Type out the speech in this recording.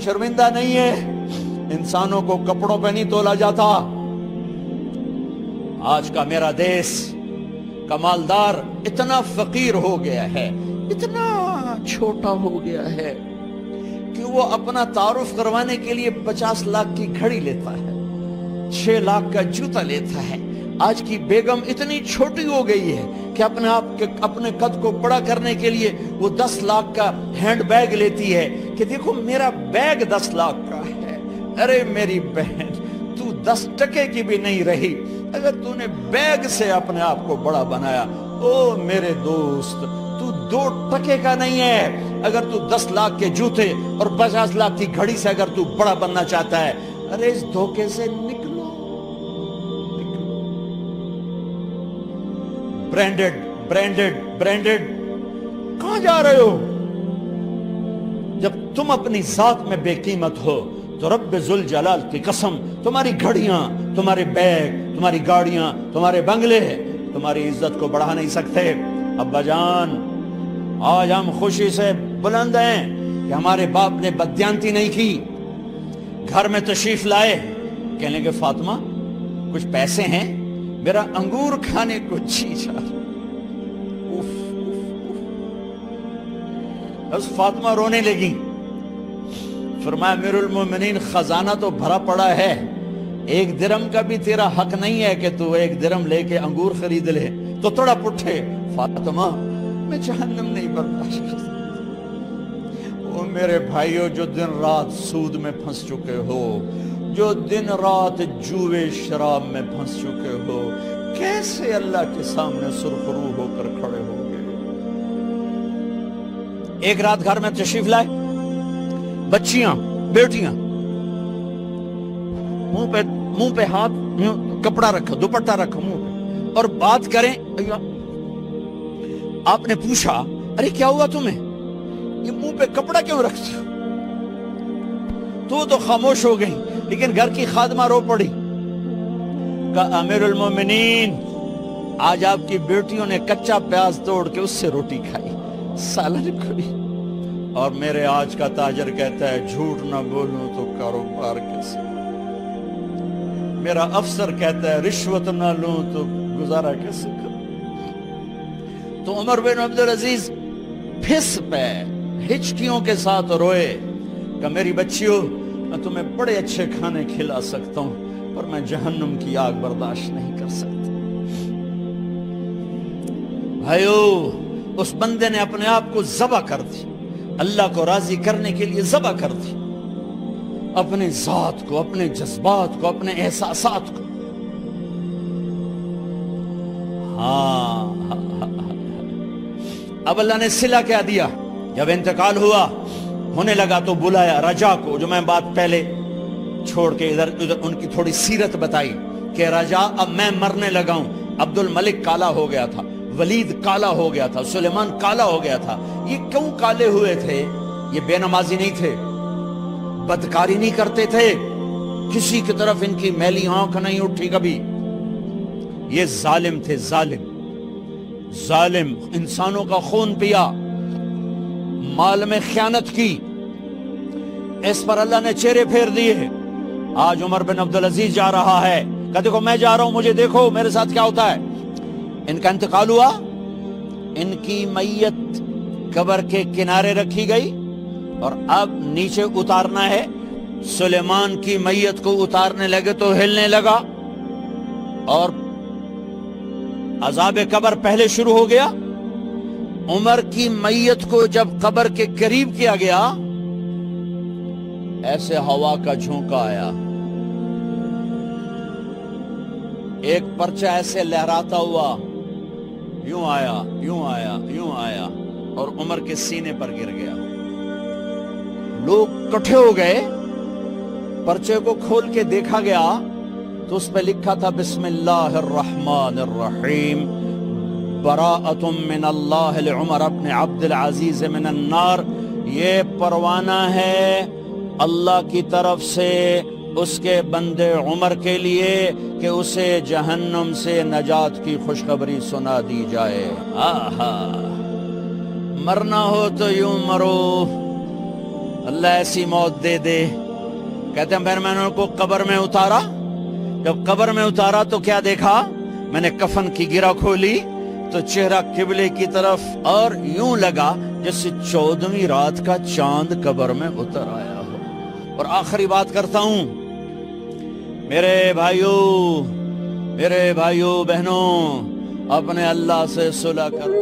شرمندہ نہیں ہے، انسانوں کو کپڑوں پہ نہیں تولا جاتا۔ آج کا میرا دیس کا مالدار اتنا فقیر ہو گیا ہے، اتنا چھوٹا ہو گیا ہے کہ وہ اپنا تعارف کروانے کے لیے 50 لاکھ کی گھڑی لیتا ہے، 6 لاکھ کا جوتا لیتا ہے۔ آج کی بیگم اتنی چھوٹی ہو گئی ہے کہ اپنے قد کو بڑا کرنے کے لیے وہ 10 لاکھ کا ہینڈ بیگ لیتی ہے کہ دیکھو میرا بیگ 10 لاکھ کا ہے۔ ارے میری بہن، تو 10 ٹکے کی بھی نہیں رہی اگر تو نے بیگ سے اپنے آپ کو بڑا بنایا۔ او میرے دوست، تو 2 ٹکے کا نہیں ہے اگر تو 10 لاکھ کے جوتے اور 50 لاکھ کی گھڑی سے اگر تو بڑا بننا چاہتا ہے۔ ارے اس دھوکے سے نکلو۔ برینڈڈ برینڈڈ برینڈڈ، کہاں جا رہے ہو؟ جب تم اپنی ذات میں بے قیمت ہو تو رب ذوالجلال کی قسم، تمہاری گھڑیاں، تمہارے بیگ، تمہاری گاڑیاں، تمہارے بنگلے تمہاری عزت کو بڑھا نہیں سکتے۔ ابا جان، آج ہم خوشی سے بلند ہیں کہ ہمارے باپ نے بددیانتی نہیں کی۔ گھر میں تشریف لائے، کہنے لگے فاطمہ کچھ پیسے ہیں، میرا انگور کھانے کو جی چاہ رہا۔ بس فاطمہ رونے لگی۔ فرمایا امیر المومنین، خزانہ تو بھرا پڑا ہے، 1 درہم کا بھی تیرا حق نہیں ہے کہ تو 1 درہم لے کے انگور خرید لے۔ تو تھوڑا پٹھے، فاطمہ میں جہنم نہیں برداشت کر سکتا۔ وہ میرے بھائیوں جو دن رات سود میں پھنس چکے ہو، جو دن رات جوے شراب میں پھنس چکے ہو، کیسے اللہ کے سامنے سرخرو ہو کر کھڑے ہو گئے؟ ایک رات گھر میں تشریف لائے، بچیاں، بیٹیاں، منہ پہ ہاتھ، کپڑا رکھا، دوپٹہ رکھا منہ پہ، اور بات کریں۔ آپ نے پوچھا ارے کیا ہوا تمہیں، یہ منہ پہ کپڑا کیوں رکھتے ہو؟ تو خاموش ہو گئی، لیکن گھر کی خادمہ رو پڑی۔ کہا امیر المومنین، آج آپ کی بیٹیوں نے کچا پیاز توڑ کے اس سے روٹی کھائی، سالن کھائی، اور میرے آج کا تاجر کہتا ہے جھوٹ نہ بولوں تو کاروبار کیسے؟ میرا افسر کہتا ہے رشوت نہ لوں تو گزارا کیسے کروں؟ تو عمر بن عبدالعزیز پھس پہ ہچکیوں کے ساتھ روئے کہ میری بچیوں، میں تمہیں بڑے اچھے کھانے کھلا سکتا ہوں پر میں جہنم کی آگ برداشت نہیں کر سکتا۔ بھائیو، اس بندے نے اپنے آپ کو ذبح کر دی، اللہ کو راضی کرنے کے لیے ذبح کر دی، اپنے ذات کو، اپنے جذبات کو، اپنے احساسات کو۔ اب اللہ نے صلہ کیا دیا؟ جب انتقال ہونے لگا تو بلایا رجا کو، جو میں بات پہلے چھوڑ کے ادھر ان کی تھوڑی سیرت بتائی کہ رجا اب میں مرنے لگا ہوں۔ عبد الملک کالا ہو گیا تھا، ولید کالا ہو گیا تھا، سلیمان کالا ہو گیا تھا۔ یہ کیوں کالے ہوئے تھے؟ یہ بے نمازی نہیں تھے، بدکاری نہیں کرتے تھے، کسی کی طرف ان کی میلی آنکھ نہیں اٹھی کبھی۔ یہ ظالم تھے، ظالم، انسانوں کا خون پیا، مال میں خیانت کی، اس پر اللہ نے چہرے پھیر دیے۔ آج عمر بن عبدالعزیز جا رہا ہے، کہا دیکھو میں جا رہا ہوں، مجھے دیکھو میرے ساتھ کیا ہوتا ہے۔ ان کا انتقال ہوا، ان کی میت قبر کے کنارے رکھی گئی، اور اب نیچے اتارنا ہے۔ سلیمان کی میت کو اتارنے لگے تو ہلنے لگا، اور عذاب قبر پہلے شروع ہو گیا۔ عمر کی میت کو جب قبر کے قریب کیا گیا، ایسے ہوا کا جھونکا آیا، ایک پرچہ ایسے لہراتا ہوا یوں آیا، یوں آیا، یوں آیا، اور عمر کے سینے پر گر گیا۔ لوگ کٹھے ہو گئے، پرچے کو کھول کے دیکھا گیا تو اس پہ لکھا تھا بسم اللہ الرحمن الرحیم، براءۃ من اللہ لعمر بن عبد العزیز من النار۔ یہ پروانہ ہے اللہ کی طرف سے اس کے بندے عمر کے لیے کہ اسے جہنم سے نجات کی خوشخبری سنا دی جائے۔ آہا، مرنا ہو تو یوں مرو، اللہ ایسی موت دے دے. کہتے ہیں پھر میں نے ان کو قبر میں اتارا. جب قبر میں اتارا تو کیا دیکھا؟ میں نے کفن کی گرہ کھولی تو چہرہ قبلے کی طرف، اور یوں لگا جیسے 14ویں رات کا چاند قبر میں اتر آیا ہو. اور آخری بات کرتا ہوں، میرے بھائیوں بہنوں، اپنے اللہ سے صلح کرو.